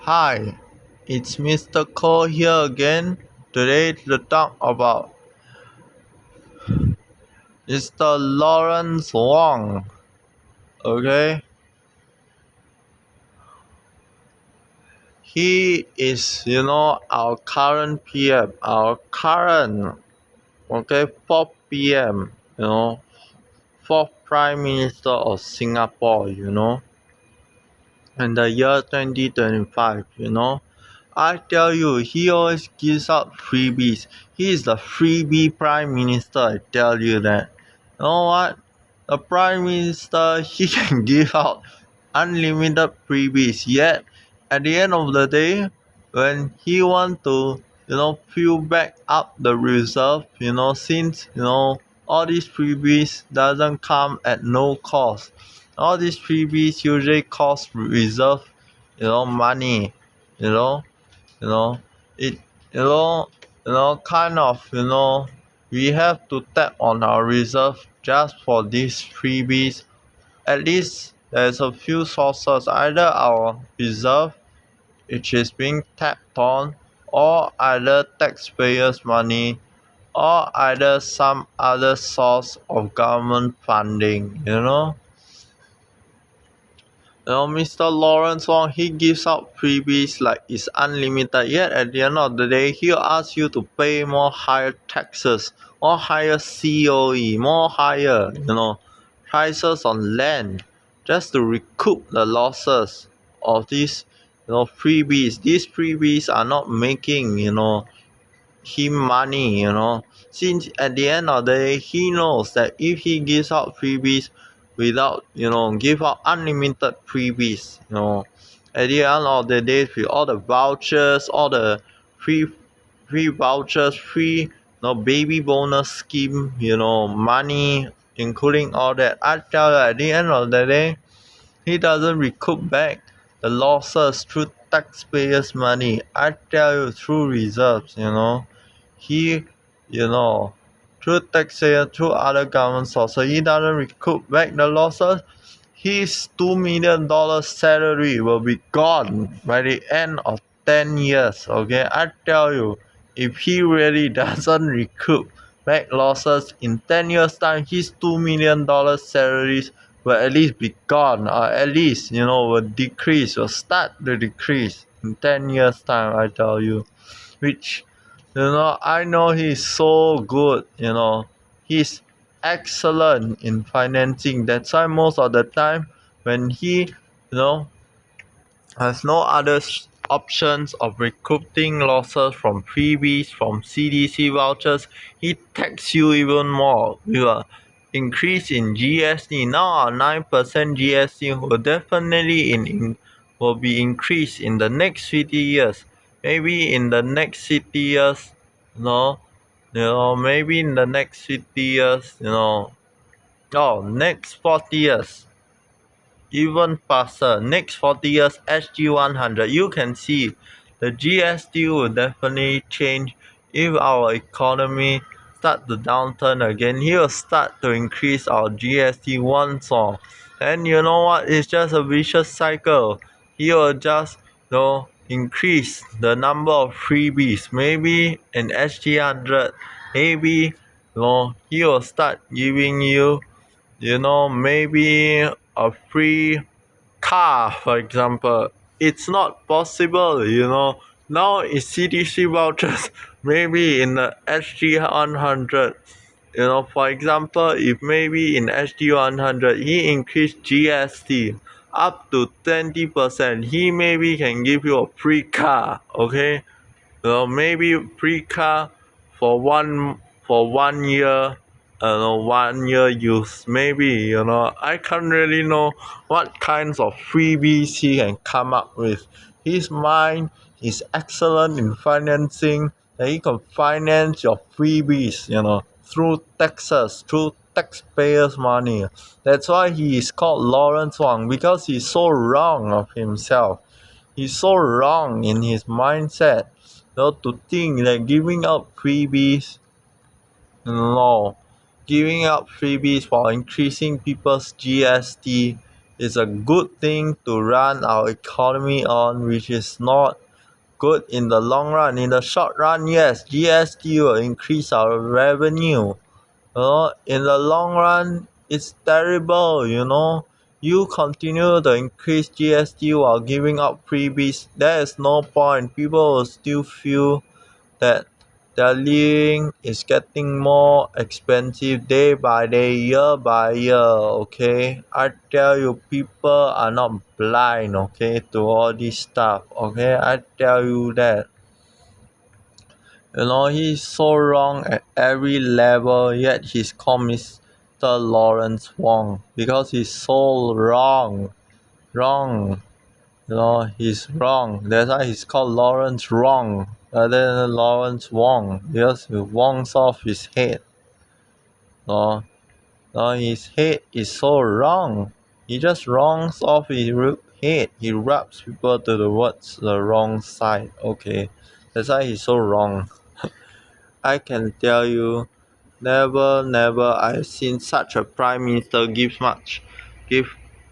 Hi, it's Mr. Koh here again. Today to talk about Mr. Lawrence Wong. Okay, he is our current PM, our current fourth PM, fourth Prime Minister of Singapore. In the year 2025. I tell you, he always gives out freebies. He is the freebie prime minister, I tell you that. You know what? The prime minister, he can give out unlimited freebies. Yet, at the end of the day, when he want to, fill back up the reserve, since, all these freebies doesn't come at no cost. All these freebies usually cost reserve, money, you know you know it kind of we have to tap on our reserve just for these freebies. At least there's a few sources, either our reserve which is being tapped on, or either taxpayers money, or either some other source of government funding. Mr. Lawrence Wong, he gives out freebies like it's unlimited, yet at the end of the day, he'll ask you to pay more higher taxes, more higher COE, more higher, prices on land, just to recoup the losses of these, freebies. These freebies are not making, him money, since at the end of the day, he knows that if he gives out freebies without, give out unlimited freebies, at the end of the day, with all the vouchers, all the free vouchers, free, baby bonus scheme, money, including all that, I tell you, at the end of the day, he doesn't recoup back the losses through taxpayers' money. I tell you, through reserves, he, through taxpayer, through other government sources, he doesn't recoup back the losses. His $2 million salary will be gone by the end of 10 years. Okay, I tell you, if he really doesn't recoup back losses in 10 years' time, his $2 million salaries will at least be gone, or at least, will decrease, will start to decrease in 10 years' time, I tell you. Which, I know he's so good, he's excellent in financing. That's why most of the time when he, has no other options of recouping losses from freebies, from CDC vouchers, he tax you even more with a increase in GST. Now our 9% GST will definitely will be increased in the next 50 years. Maybe in the next 50 years, maybe in the next 50 years, next 40 years, even faster. Next 40 years, SG100, you can see the GST will definitely change. If our economy start to downturn again, he will start to increase our GST once more. And you know what? It's just a vicious cycle. He will just, increase the number of freebies. Maybe in SG100, maybe, he will start giving you, maybe a free car, for example. It's not possible, now it's CDC vouchers. Maybe in the SG100, for example, if maybe in SG100 he increased GST up to 20%, he maybe can give you a free car. Okay, maybe free car for one year, 1 year use. Maybe, I can't really know what kinds of freebies he can come up with. His mind is excellent in financing, that he can finance your freebies, through taxes, through taxpayers' money. That's why he is called Lawrence Wong, because he's so wrong of himself. He's so wrong in his mindset, to think that giving out freebies, no, giving out freebies for increasing people's GST, is a good thing to run our economy on, which is not good in the long run. In the short run, yes, GST will increase our revenue. In the long run, it's terrible, You continue to increase GST while giving out freebies. There is no point. People will still feel that their living is getting more expensive day by day, year by year, okay? I tell you, people are not blind, okay, to all this stuff, okay? I tell you that. He's so wrong at every level, yet he's called Mr. Lawrence Wong because he's so wrong. Wrong. He's wrong. That's why he's called Lawrence Wrong rather than Lawrence Wong because he wongs off his head. His head is so wrong. He just wrongs off his head. He rubs people to the wrong side. Okay, that's why he's so wrong. I can tell you, never I've seen such a prime minister give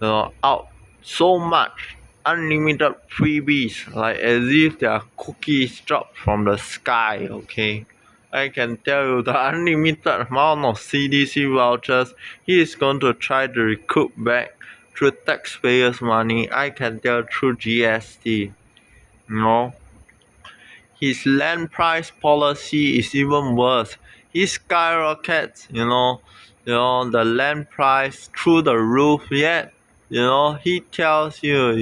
out so much unlimited freebies, like as if they are cookies dropped from the sky, okay? I can tell you the unlimited amount of CDC vouchers he is going to try to recoup back through taxpayers' money, I can tell through GST. His land price policy is even worse. He skyrockets, the land price through the roof. Yet, he tells you,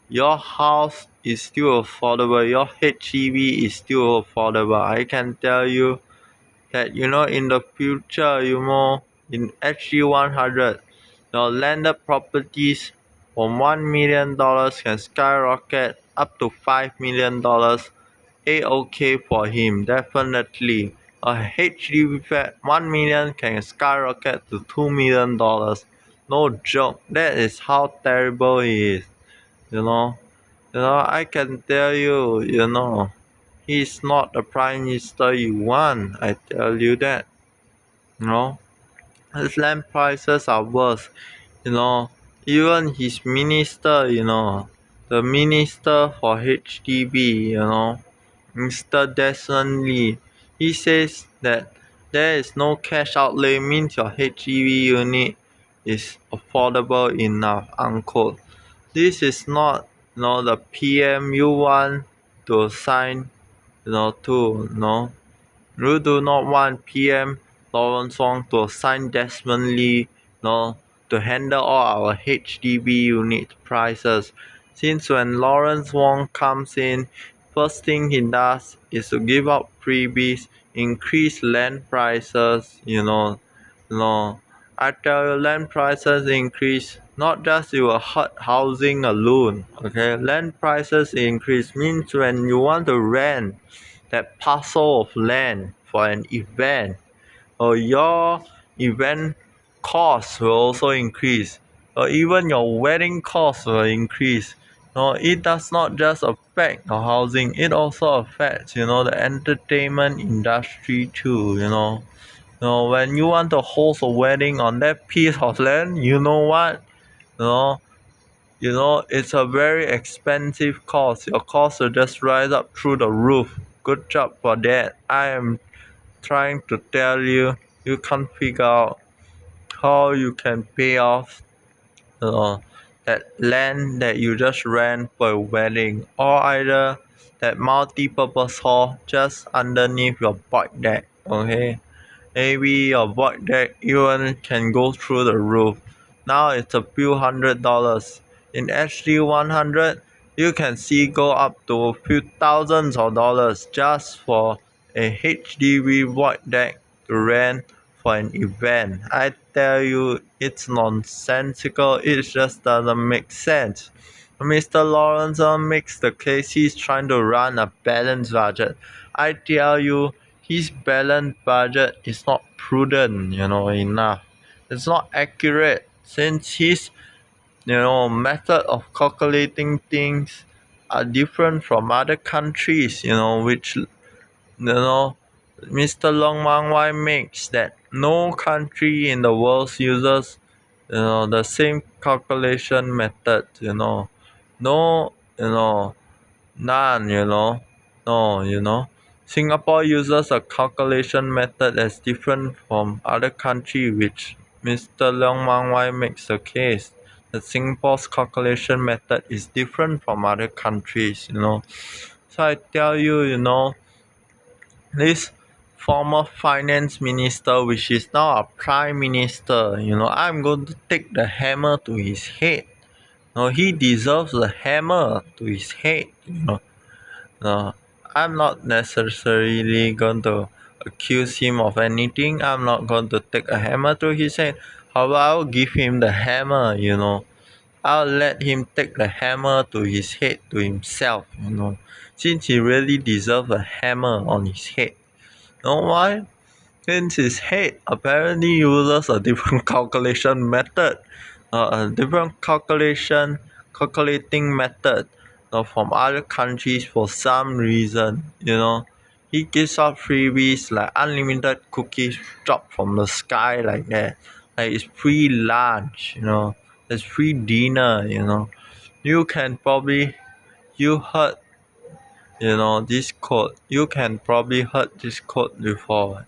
your house is still affordable. Your HDB is still affordable. I can tell you that in the future, in HG100, landed properties from $1 million can skyrocket up to $5 million. A-okay for him, definitely. A HDB flat 1 million can skyrocket to $2 million. No joke. That is how terrible he is. I can tell you, he's not the prime minister you want. I tell you that. His land prices are worse. Even his minister, the minister for HDB, Mr. Desmond Lee, he says that there is no cash outlay means your HDB unit is affordable enough, unquote. This is not, the PM you want to sign, to. You do not want PM Lawrence Wong to assign Desmond Lee to handle all our HDB unit prices. Since when Lawrence Wong comes in, first thing he does is to give out freebies, increase land prices, I tell you, land prices increase, not just it will hurt housing alone, okay? Land prices increase means when you want to rent that parcel of land for an event, or your event costs will also increase, or even your wedding costs will increase. It does not just affect the housing, it also affects, the entertainment industry too, when you want to host a wedding on that piece of land, you know what? It's a very expensive cost. Your costs will just rise up through the roof. Good job for that. I am trying to tell you, you can't figure out how you can pay off that land that you just rent for a wedding, or either that multi-purpose hall just underneath your void deck, okay? Maybe your void deck even can go through the roof. Now it's a few $100s. In HD100, you can see go up to a few thousands of dollars just for a HDB void deck to rent for an event. I tell you, it's nonsensical. It just doesn't make sense. Mr. Lawrence makes the case he's trying to run a balanced budget. I tell you, his balanced budget is not prudent, enough. It's not accurate since his, method of calculating things are different from other countries, which, Mr. Long Mang Wai makes that no country in the world uses the same calculation method, no, none, no, Singapore uses a calculation method that's different from other country, which Mr. Leong Mang Wai makes the case that Singapore's calculation method is different from other countries, So I tell you, this former finance minister, which is now a prime minister, I'm going to take the hammer to his head. No, he deserves a hammer to his head. No, I'm not necessarily going to accuse him of anything. I'm not going to take a hammer to his head. However, I'll give him the hammer. I'll let him take the hammer to his head to himself. Since he really deserves a hammer on his head. You know why? Since his head apparently uses a different calculation method, a different calculating method from other countries for some reason. He gives out freebies like unlimited cookies drop from the sky like that. Like it's free lunch, it's free dinner. You can probably you heard this quote. You can probably heard this quote before.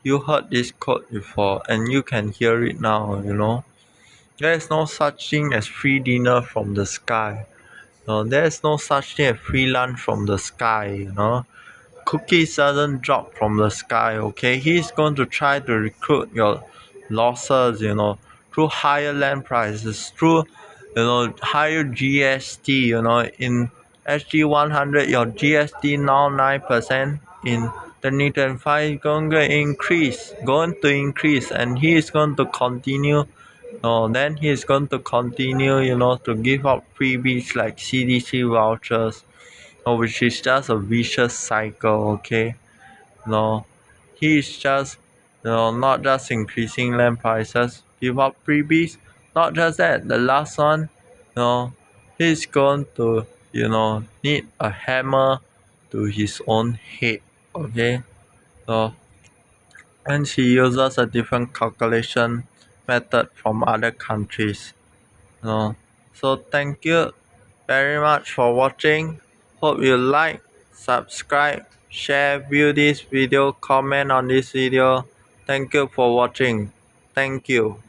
You heard this quote before, and you can hear it now. There is no such thing as free dinner from the sky. There is no such thing as free lunch from the sky. Cookies doesn't drop from the sky. Okay, he's going to try to recruit your losses. Through higher land prices, through higher GST. In SG 100, your GST now 9%. In 2025 going to increase, and he is going to continue. Then he is going to continue, to give out freebies like CDC vouchers, which is just a vicious cycle. Okay, no, he is just, not just increasing land prices, give out freebies. Not just that, the last one, he's going to, need a hammer to his own head. Okay, so and she uses a different calculation method from other countries. So thank you very much for watching. Hope you like, subscribe, share, view this video, comment on this video. Thank you for watching. Thank you.